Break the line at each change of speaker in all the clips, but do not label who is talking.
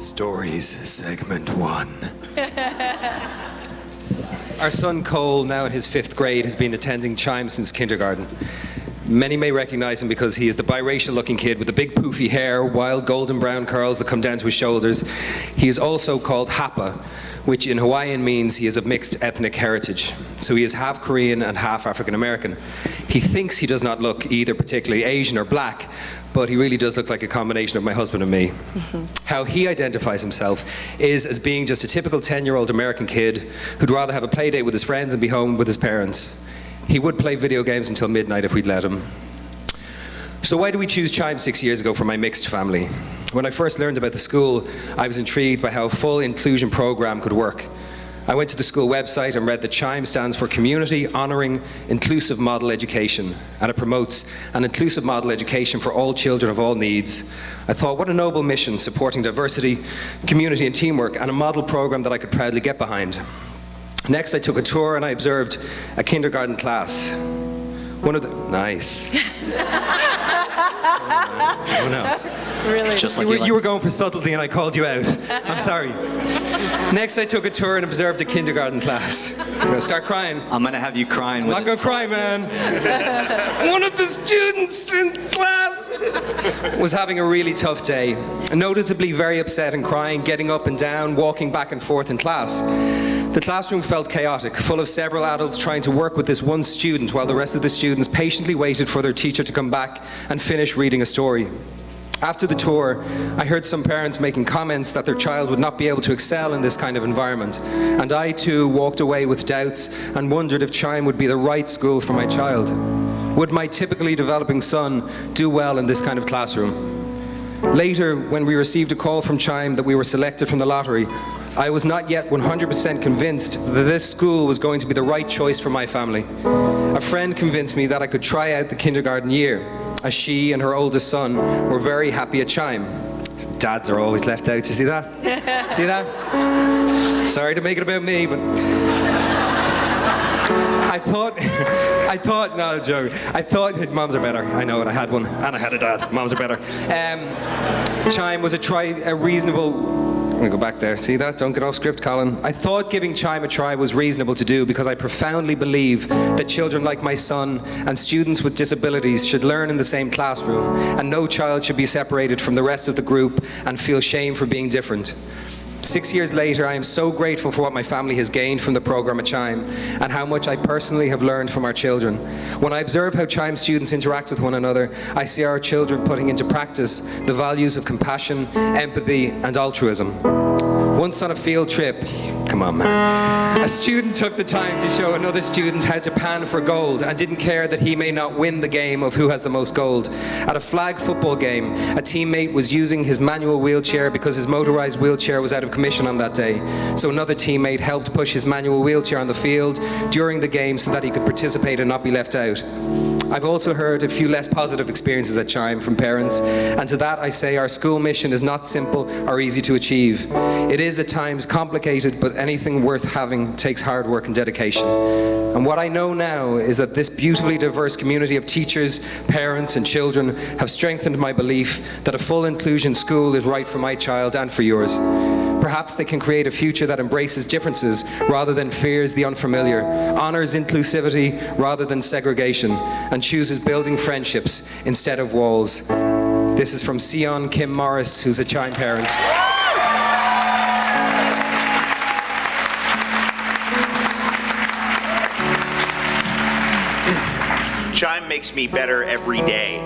Stories, segment 1. Our son Cole, now in his 5th grade, has been attending CHIME since kindergarten. Many may recognize him because he is the biracial looking kid with the big poofy hair, wild golden brown curls that come down to his shoulders. He is also called Hapa, which in Hawaiian means he is of mixed ethnic heritage. So he is half Korean and half African American. He thinks he does not look either particularly Asian or black, but he really does look like a combination of my husband and me. How he identifies himself is as being just a typical 10-year-old American kid who'd rather have a play date with his friends and be home with his parents. He would play video games until midnight if we'd let him. So why did we choose CHIME 6 years ago for my mixed family? When I first learned about the school, I was intrigued by how a full inclusion program could work. I went to the school website and read that CHIME stands for Community Honoring Inclusive Model Education, and it promotes an inclusive model education for all children of all needs. I thought, what a noble mission, supporting diversity, community and teamwork, and a model program that I could proudly get behind. Next, I took a tour and I observed a kindergarten class. One of the, nice. Oh no.
Really?
Just like you were going for subtlety and I called you out. I'm sorry. Next, I took a tour and observed a kindergarten class. I'm gonna start crying.
I'm gonna have you crying.
I'm not gonna cry, man. One of the students in class was having a really tough day, noticeably very upset and crying, getting up and down, walking back and forth in class. The classroom felt chaotic, full of several adults trying to work with this one student while the rest of the students patiently waited for their teacher to come back and finish reading a story. After the tour, I heard some parents making comments that their child would not be able to excel in this kind of environment. And I too walked away with doubts and wondered if CHIME would be the right school for my child. Would my typically developing son do well in this kind of classroom? Later, when we received a call from CHIME that we were selected from the lottery, I was not yet 100% convinced that this school was going to be the right choice for my family. A friend convinced me that I could try out the kindergarten year, as she and her oldest son were very happy at CHIME. Dads are always left out, you see that? See that? Sorry to make it about me, but I thought, no, joke. I thought that moms are better. I know it, I had one, and I had a dad. Moms are better. CHIME was a reasonable, I'm gonna go back there. See that? Don't get off script, Colin. I thought giving CHIME a try was reasonable to do because I profoundly believe that children like my son and students with disabilities should learn in the same classroom, and no child should be separated from the rest of the group and feel shame for being different. 6 years later, I am so grateful for what my family has gained from the program at CHIME and how much I personally have learned from our children. When I observe how CHIME students interact with one another, I see our children putting into practice the values of compassion, empathy, and altruism. Once on a field trip, come on man, a student took the time to show another student how to pan for gold and didn't care that he may not win the game of who has the most gold. At a flag football game, a teammate was using his manual wheelchair because his motorized wheelchair was out of commission on that day. So another teammate helped push his manual wheelchair on the field during the game so that he could participate and not be left out. I've also heard a few less positive experiences at CHIME from parents, and to that I say our school mission is not simple or easy to achieve. It is at times complicated, but anything worth having takes hard work and dedication. And what I know now is that this beautifully diverse community of teachers, parents and children have strengthened my belief that a full inclusion school is right for my child and for yours. Perhaps they can create a future that embraces differences rather than fears the unfamiliar, honors inclusivity rather than segregation, and chooses building friendships instead of walls. This is from Sion Kim Morris, who's a CHIME parent.
CHIME makes me better every day.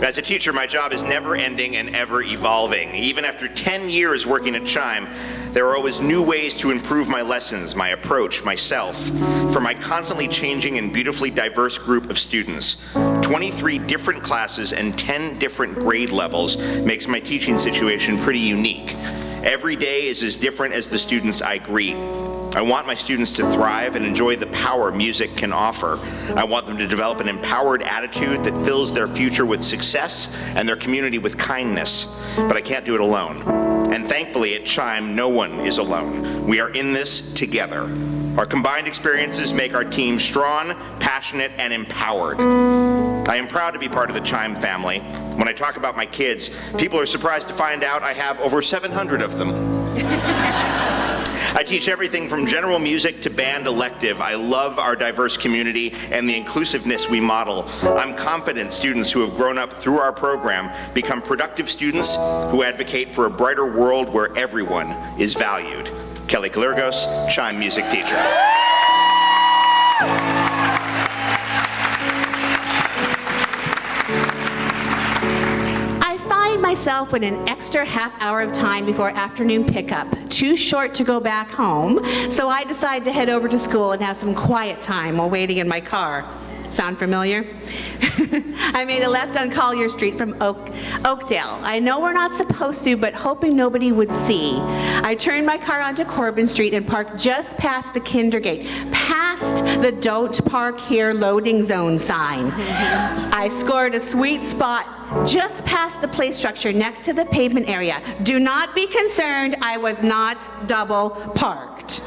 As a teacher, my job is never ending and ever evolving. Even after 10 years working at CHIME, there are always new ways to improve my lessons, my approach, myself, for my constantly changing and beautifully diverse group of students. 23 different classes and 10 different grade levels makes my teaching situation pretty unique. Every day is as different as the students I greet. I want my students to thrive and enjoy the power music can offer. I want them to develop an empowered attitude that fills their future with success and their community with kindness. But I can't do it alone. And thankfully at CHIME, no one is alone. We are in this together. Our combined experiences make our team strong, passionate, and empowered. I am proud to be part of the CHIME family. When I talk about my kids, people are surprised to find out I have over 700 of them. I teach everything from general music to band elective. I love our diverse community and the inclusiveness we model. I'm confident students who have grown up through our program become productive students who advocate for a brighter world where everyone is valued. Kelly Kalergos, CHIME music teacher.
Myself with an extra half hour of time before afternoon pickup, too short to go back home, so I decided to head over to school and have some quiet time while waiting in my car. Sound familiar? I made a left on Collier Street from Oakdale. I know we're not supposed to, but hoping nobody would see. I turned my car onto Corbin Street and parked just past the kinder gate, past the "Don't Park Here" loading zone sign. I scored a sweet spot just past the play structure next to the pavement area. Do not be concerned, I was not double parked.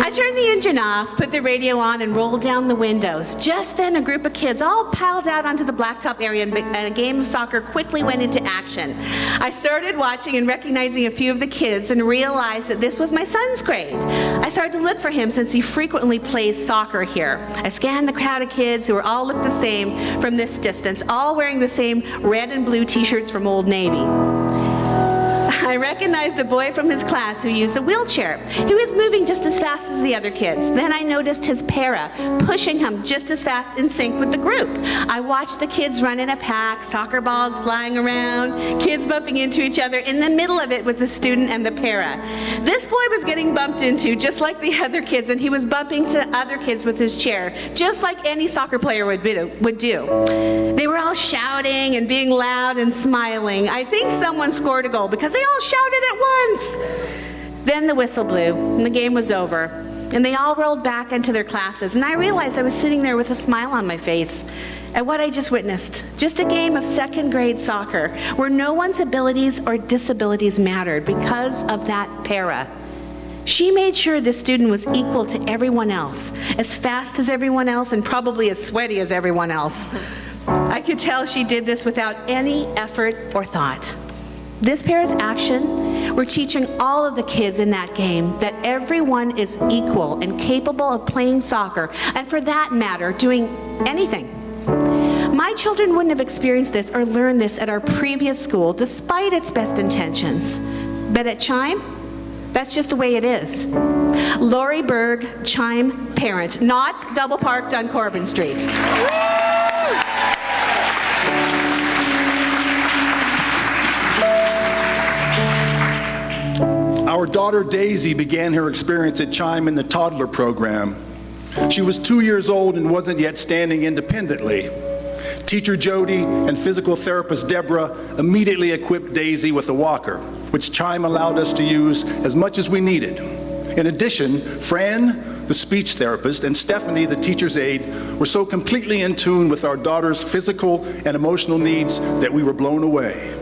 I turned the engine off, put the radio on, and rolled down the windows. Just then, a group of kids all piled out onto the blacktop area, and a game of soccer quickly went into action. I started watching and recognizing a few of the kids and realized that this was my son's grade. I started to look for him since he frequently plays soccer here. I scanned the crowd of kids who all looked the same from this distance, all wearing the same red and blue t-shirts from Old Navy. I recognized a boy from his class who used a wheelchair. He was moving just as fast as the other kids. Then I noticed his para pushing him just as fast in sync with the group. I watched the kids run in a pack, soccer balls flying around, kids bumping into each other. In the middle of it was the student and the para. This boy was getting bumped into just like the other kids, and he was bumping to other kids with his chair, just like any soccer player would do. They were all shouting and being loud and smiling. I think someone scored a goal because they all shouted at once. Then the whistle blew and the game was over, and they all rolled back into their classes, and I realized I was sitting there with a smile on my face at what I just witnessed. Just a game of second grade soccer where no one's abilities or disabilities mattered because of that para. She made sure the student was equal to everyone else, as fast as everyone else, and probably as sweaty as everyone else. I could tell she did this without any effort or thought. This para's action, we're teaching all of the kids in that game that everyone is equal and capable of playing soccer, and for that matter, doing anything. My children wouldn't have experienced this or learned this at our previous school, despite its best intentions. But at CHIME, that's just the way it is. Lori Berg, CHIME parent, not double parked on Corbin Street.
Our daughter Daisy began her experience at CHIME in the toddler program. She was 2 years old and wasn't yet standing independently. Teacher Jody and physical therapist Deborah immediately equipped Daisy with a walker, which CHIME allowed us to use as much as we needed. In addition, Fran, the speech therapist, and Stephanie, the teacher's aide, were so completely in tune with our daughter's physical and emotional needs that we were blown away.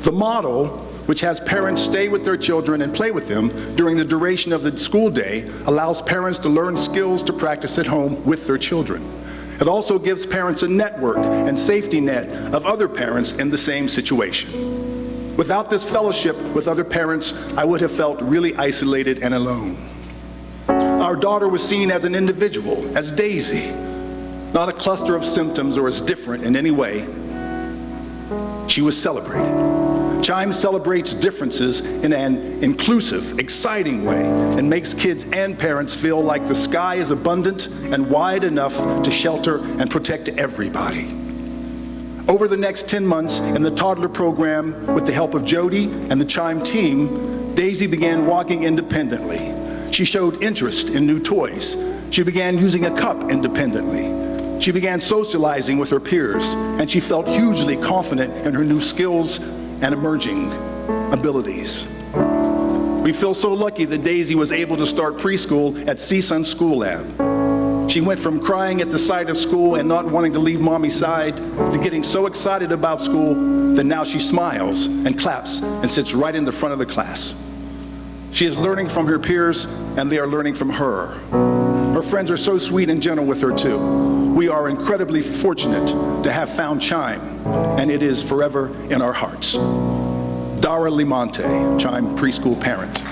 The model, which has parents stay with their children and play with them during the duration of the school day, allows parents to learn skills to practice at home with their children. It also gives parents a network and safety net of other parents in the same situation. Without this fellowship with other parents, I would have felt really isolated and alone. Our daughter was seen as an individual, as Daisy, not a cluster of symptoms or as different in any way. She was celebrated. CHIME celebrates differences in an inclusive, exciting way and makes kids and parents feel like the sky is abundant and wide enough to shelter and protect everybody. Over the next 10 months in the toddler program, with the help of Jody and the CHIME team, Daisy began walking independently. She showed interest in new toys. She began using a cup independently. She began socializing with her peers, and she felt hugely confident in her new skills and emerging abilities. We feel so lucky that Daisy was able to start preschool at CSUN School Lab. She went from crying at the sight of school and not wanting to leave mommy's side to getting so excited about school that now she smiles and claps and sits right in the front of the class. She is learning from her peers, and they are learning from her. Her friends are so sweet and gentle with her too. We are incredibly fortunate to have found CHIME, and it is forever in our hearts. Dara Limonte, CHIME preschool parent.